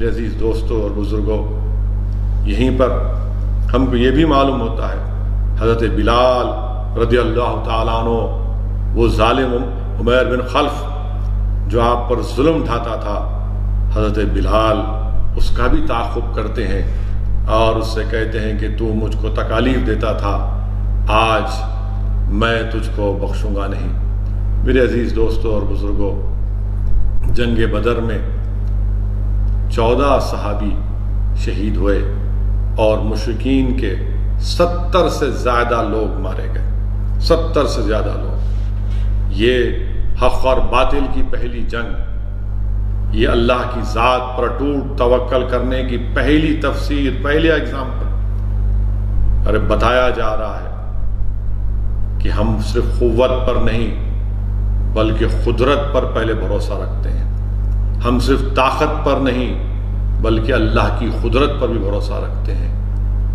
میرے عزیز دوستوں اور بزرگوں، یہیں پر ہم کو یہ بھی معلوم ہوتا ہے حضرت بلال رضی اللہ تعالیٰ عنہ، وہ ظالم عمیر بن خلف جو آپ پر ظلم ڈھاتا تھا، حضرت بلال اس کا بھی تعاقب کرتے ہیں اور اس سے کہتے ہیں کہ تو مجھ کو تکالیف دیتا تھا، آج میں تجھ کو بخشوں گا نہیں۔ میرے عزیز دوستوں اور بزرگوں، جنگ بدر میں 14 صحابی شہید ہوئے اور مشرکین کے 70 سے زیادہ لوگ مارے گئے، 70 سے زیادہ لوگ۔ یہ حق اور باطل کی پہلی جنگ، یہ اللہ کی ذات پر ٹوٹ توکل کرنے کی پہلی تفسیر، پہلی ایگزامپل۔ ارے بتایا جا رہا ہے کہ ہم صرف قوت پر نہیں بلکہ قدرت پر پہلے بھروسہ رکھتے ہیں، ہم صرف طاقت پر نہیں بلکہ اللہ کی قدرت پر بھی بھروسہ رکھتے ہیں۔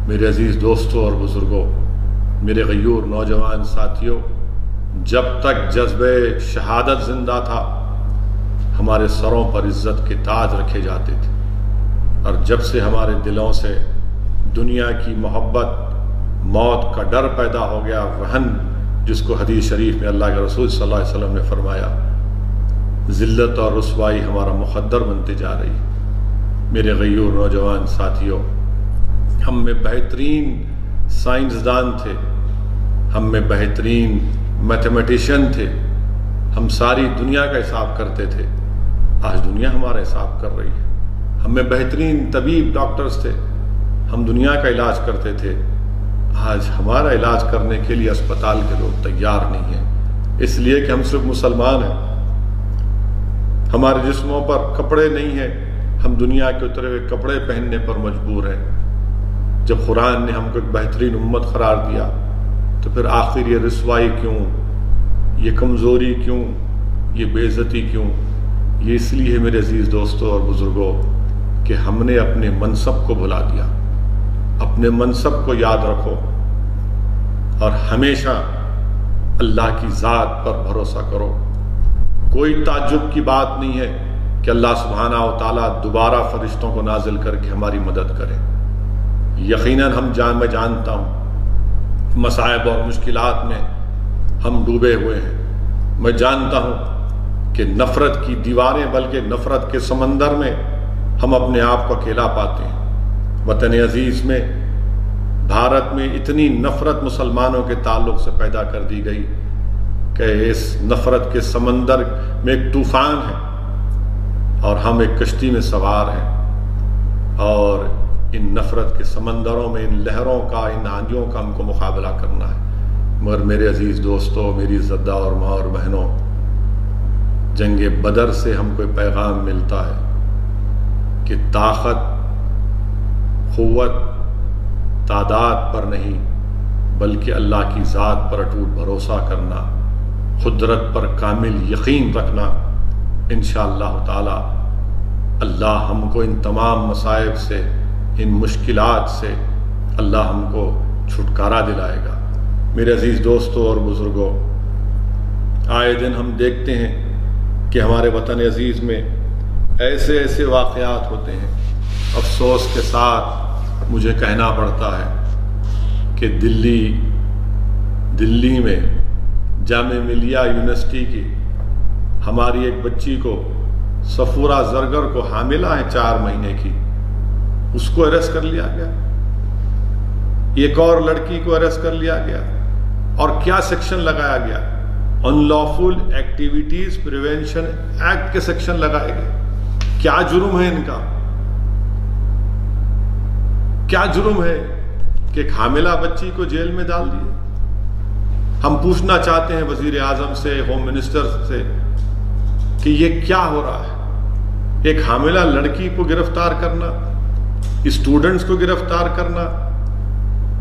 میرے عزیز دوستوں اور بزرگوں، میرے غیور نوجوان ساتھیوں، جب تک جذبہ شہادت زندہ تھا ہمارے سروں پر عزت کے تاج رکھے جاتے تھے، اور جب سے ہمارے دلوں سے دنیا کی محبت، موت کا ڈر پیدا ہو گیا، وہن جس کو حدیث شریف میں اللہ کے رسول صلی اللہ علیہ وسلم نے فرمایا، ذلت اور رسوائی ہمارا مقدر بنتے جا رہی ہے۔ میرے غیور نوجوان ساتھیوں، ہم میں بہترین سائنسدان تھے، ہم میں بہترین میتھمیٹیشین تھے، ہم ساری دنیا کا حساب کرتے تھے، آج دنیا ہمارا حساب کر رہی ہے۔ ہم میں بہترین طبیب ڈاکٹرز تھے، ہم دنیا کا علاج کرتے تھے، آج ہمارا علاج کرنے کے لیے اسپتال کے لوگ تیار نہیں ہیں، اس لیے کہ ہم صرف مسلمان ہیں، ہمارے جسموں پر کپڑے نہیں ہیں، ہم دنیا کے اترے ہوئے کپڑے پہننے پر مجبور ہیں۔ جب قرآن نے ہم کو ایک بہترین امت قرار دیا تو پھر آخر یہ رسوائی کیوں، یہ کمزوری کیوں، یہ بے عزتی کیوں؟ یہ اس لیے میرے عزیز دوستوں اور بزرگوں کہ ہم نے اپنے منصب کو بھلا دیا۔ اپنے منصب کو یاد رکھو اور ہمیشہ اللہ کی ذات پر بھروسہ کرو۔ کوئی تعجب کی بات نہیں ہے کہ اللہ سبحانہ و تعالیٰ دوبارہ فرشتوں کو نازل کر کے ہماری مدد کرے۔ یقیناً میں جانتا ہوں مصائب اور مشکلات میں ہم ڈوبے ہوئے ہیں، میں جانتا ہوں کہ نفرت کی دیواریں بلکہ نفرت کے سمندر میں ہم اپنے آپ کو اکیلا پاتے ہیں۔ وطن عزیز میں، بھارت میں اتنی نفرت مسلمانوں کے تعلق سے پیدا کر دی گئی کہ اس نفرت کے سمندر میں ایک طوفان ہے اور ہم ایک کشتی میں سوار ہیں، اور ان نفرت کے سمندروں میں، ان لہروں کا، ان آندھیوں کا ہم کو مقابلہ کرنا ہے۔ مگر میرے عزیز دوستوں، میری عزت دار ماں اور بہنوں، جنگ بدر سے ہم کو پیغام ملتا ہے کہ طاقت، قوت، تعداد پر نہیں بلکہ اللہ کی ذات پر اٹوٹ بھروسہ کرنا، قدرت پر کامل یقین رکھنا، انشاءاللہ تعالی اللہ ہم کو ان تمام مصائب سے، ان مشکلات سے اللہ ہم کو چھٹکارا دلائے گا۔ میرے عزیز دوستوں اور بزرگوں، آئے دن ہم دیکھتے ہیں کہ ہمارے وطن عزیز میں ایسے ایسے واقعات ہوتے ہیں، افسوس کے ساتھ مجھے کہنا پڑتا ہے کہ دلی میں جامعہ ملیہ یونیورسٹی کی ہماری ایک بچی کو، صفورہ زرگر کو، حاملہ ہے 4 مہینے کی، اس کو اریسٹ کر لیا گیا، ایک اور لڑکی کو اریسٹ کر لیا گیا، اور کیا سیکشن لگایا گیا؟ ان لافل ایکٹیویٹیز پریونشن ایکٹ کے سیکشن لگائے گئے۔ کیا جرم ہے ان کا؟ کیا جرم ہے کہ ایک حاملہ بچی کو جیل میں ڈال دیے؟ ہم پوچھنا چاہتے ہیں وزیر اعظم سے، ہوم منسٹر سے کہ یہ کیا ہو رہا ہے؟ ایک حاملہ لڑکی کو گرفتار کرنا، اسٹوڈنٹس کو گرفتار کرنا،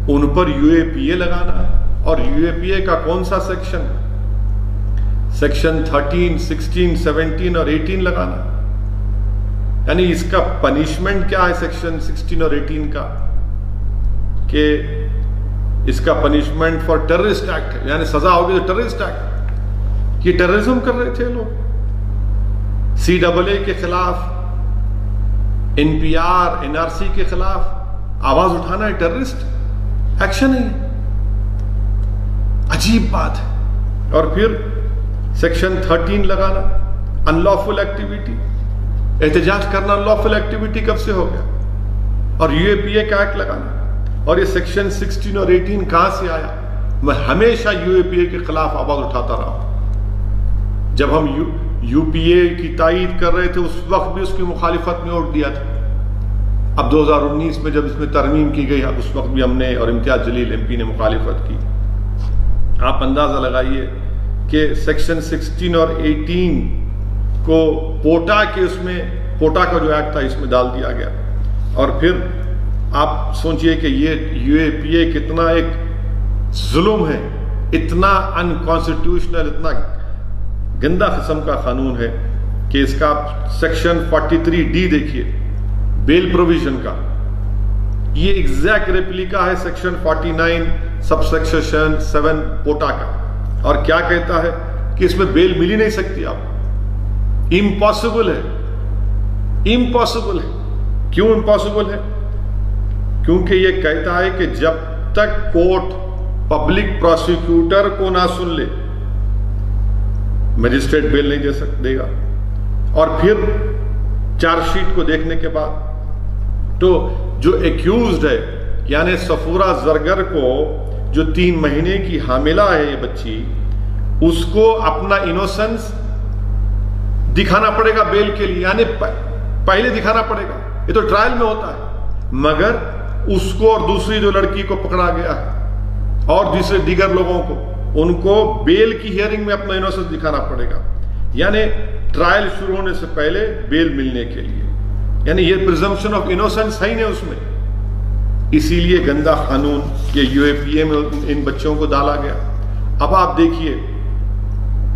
ان پر UAPA لگانا، اور UAPA کا کون سا سیکشن؟ سیکشن 13، 16، 17 اور 18 لگانا، یعنی اس کا پنشمنٹ کیا ہے سیکشن 16 اور 18 کا؟ کہ اس کا پنشمنٹ فار ٹیررسٹ ایکٹ ہے، یعنی سزا ہوگی تو ٹیررسٹ ایکٹ۔ یہ ٹیررزم کر رہے تھے لوگ، CAA کے خلاف NPR NRC کے خلاف آواز اٹھانا ٹیررسٹ ایکشن ہے؟ عجیب بات ہے۔ اور پھر سیکشن 13 لگانا، ان لافل ایکٹیویٹی، احتجاج کرنا ان لافل ایکٹیویٹی کب سے ہو گیا؟ اور UAPA کا ایکٹ لگانا، اور یہ سیکشن 16 اور 18 کہاں سے آیا؟ میں ہمیشہ UAPA کے خلاف آواز اٹھاتا رہا ہوں۔ جب ہم UPA کی تائید کر رہے تھے اس وقت بھی اس کی مخالفت میں ووٹ دیا تھا۔ اب 2019 میں جب اس میں ترمیم کی گئی اس وقت بھی ہم نے اور امتیاز جلیل MP نے مخالفت کی۔ آپ اندازہ لگائیے کہ سیکشن 16 اور 18 کو پوٹا کے اس میں، پوٹا کا جو ایکٹ تھا اس میں ڈال دیا گیا۔ اور پھر آپ سوچئے کہ یہ UAPA کتنا ایک ظلم ہے، اتنا ان کانسٹیٹیوشنل، اتنا گندہ قسم کا قانون ہے کہ اس کا سیکشن 43D دیکھیے، بیل پروویژن کا، یہ ایگزیکٹ ریپلیکا ہے سیکشن 49 سب سیکشن 7 پوٹا کا۔ اور کیا کہتا ہے کہ اس میں بیل مل ہی نہیں سکتی آپ، امپاسبل ہے، امپاسبل ہے۔ کیوں امپاسبل ہے؟ کیونکہ یہ کہتا ہے کہ جب تک کورٹ پبلک پروسیکیوٹر کو نہ سن لے مجسٹریٹ بیل نہیں دے گا۔ اور پھر چارج شیٹ کو دیکھنے کے بعد تو جو ایکیوزڈ ہے یعنی صفورہ زرگر کو جو 3 مہینے کی حاملہ ہے یہ بچی، اس کو اپنا انوسنس دکھانا پڑے گا بیل کے لیے، یعنی پہلے دکھانا پڑے گا، یہ تو ٹرائل میں ہوتا ہے، مگر اس کو اور دوسری جو لڑکی کو پکڑا گیا ہے اور دیگر لوگوں کو، ان کو بیل کی ہیئرنگ میں اپنا انوسنس دکھانا پڑے گا، یعنی ٹرائل شروع ہونے سے پہلے بیل ملنے کے لیے، یعنی یہ پریزمپشن آف انوسنس ہے ہی نہیں اس میں۔ اسی لیے گندا قانون یہ UAPA میں ان بچوں کو ڈالا گیا۔ اب آپ دیکھیے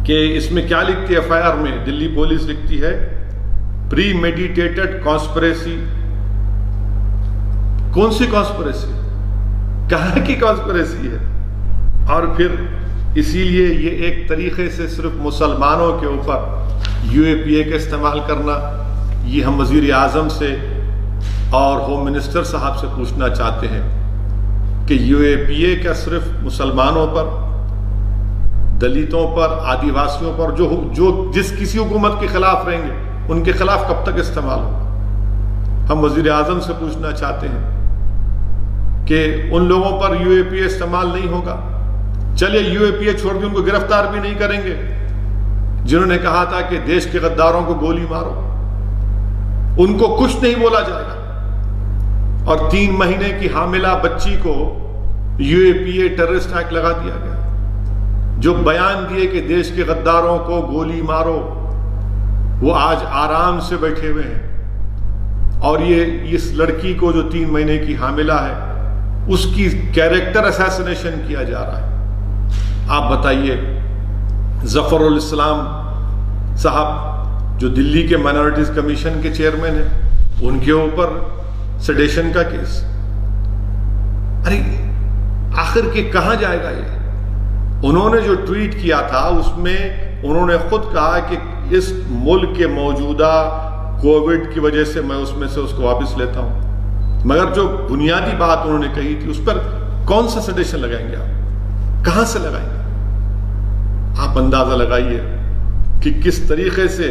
کہ اس میں کیا لکھتی ہے FIR میں، دلی پولیس لکھتی ہے پری میڈیٹیٹڈ کانسپریسی۔ کون سی کانسپریسی؟ کہاں کی کانسپریسی ہے؟ اور پھر اسی لیے یہ ایک طریقے سے صرف مسلمانوں کے اوپر UAPA کا استعمال کرنا، یہ ہم وزیر اعظم سے اور ہوم منسٹر صاحب سے پوچھنا چاہتے ہیں کہ UAPA کا صرف مسلمانوں پر، دلتوں پر، آدیواسیوں پر، جو جس کسی حکومت کے خلاف رہیں گے ان کے خلاف کب تک استعمال ہوگا؟ ہم وزیر اعظم سے پوچھنا چاہتے ہیں کہ ان لوگوں پر UAPA استعمال نہیں ہوگا؟ چلیے UAPA چھوڑ دیں، ان کو گرفتار بھی نہیں کریں گے جنہوں نے کہا تھا کہ دیش کے غداروں کو گولی مارو، ان کو کچھ نہیں بولا جائے گا۔ اور 3 مہینے کی حاملہ بچی کو UAPA ٹیررسٹ ایکٹ لگا دیا گیا، جو بیان دیے کہ دیش کے غداروں کو گولی مارو، وہ آج آرام سے بیٹھے ہوئے ہیں۔ اور یہ اس لڑکی کو جو 3 مہینے کی حاملہ ہے اس کی کیریکٹر اسیسنیشن کیا جا رہا ہے۔ آپ بتائیے، ظفر الاسلام صاحب جو دلی کے مائنورٹیز کمیشن کے چیئرمین ہیں، ان کے اوپر سیڈیشن کا کیس۔ ارے آخر کے کہاں جائے گا یہ؟ انہوں نے جو ٹویٹ کیا تھا اس میں انہوں نے خود کہا کہ اس ملک کے موجودہ کووڈ کی وجہ سے میں اس کو واپس لیتا ہوں، مگر جو بنیادی بات انہوں نے کہی تھی اس پر کون سا سیڈیشن لگائیں گے آپ؟ کہاں سے لگائیں گے؟ آپ اندازہ لگائیے کہ کس طریقے سے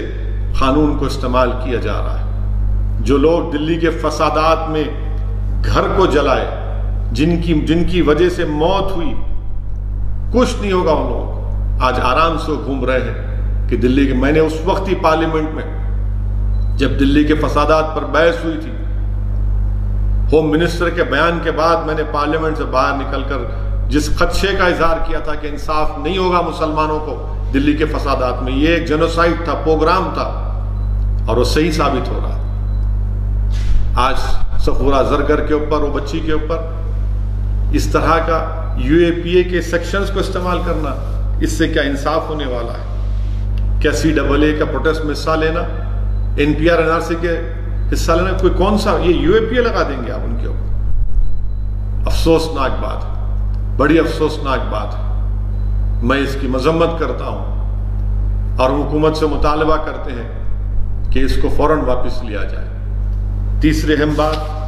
قانون کو استعمال کیا جا رہا ہے۔ جو لوگ دلی کے فسادات میں گھر کو جلائے، جن کی وجہ سے موت ہوئی، کچھ نہیں ہوگا ان لوگوں کو، آج آرام سے گھوم رہے ہیں کہ دلی کے۔ میں نے اس وقت ہی پارلیمنٹ میں جب دلی کے فسادات پر بحث ہوئی تھی، ہوم منسٹر کے بیان کے بعد میں نے پارلیمنٹ سے باہر نکل کر جس خدشے کا اظہار کیا تھا کہ انصاف نہیں ہوگا مسلمانوں کو دلی کے فسادات میں، یہ ایک جینوسائیڈ تھا، پروگرام تھا، اور وہ صحیح ثابت ہو رہا ہے۔ آج صفورہ زرگر کے اوپر، وہ بچی کے اوپر اس طرح کا UAPA کے سیکشنز کو استعمال کرنا، اس سے کیا انصاف ہونے والا ہے؟ کیا CAA کا پروٹیسٹ میں حصہ لینا، NPR NRC کے حصہ لینا، کوئی کون سا یہ UAPA لگا دیں گے آپ ان کے اوپر؟ افسوسناک بات ہے، بڑی افسوسناک بات ہے۔ میں اس کی مذمت کرتا ہوں اور حکومت سے مطالبہ کرتے ہیں کہ اس کو فوراً واپس لیا جائے۔ تیسری اہم بات